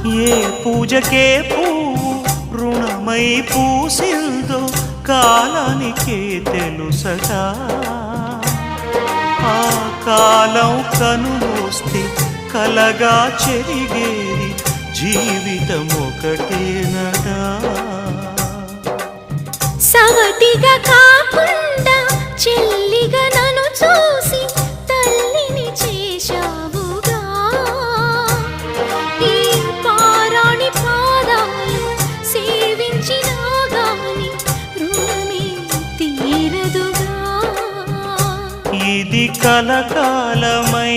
ఏ పూజకే పువ్వు రుణమై పూసిందో కాలానికే తెలుసగా ఆ కాలం కనుమూస్తే కలగా చెరిగేది జీవితం ఒకటేనడా సవటిగా కాకుండా చెల్లిగా నన్ను చూసి తల్లిని చేశావుగా ఈ పారాణి పాదాలు సేవించినా గాని రుణమే తీరదుగా ఇది కలకాలమై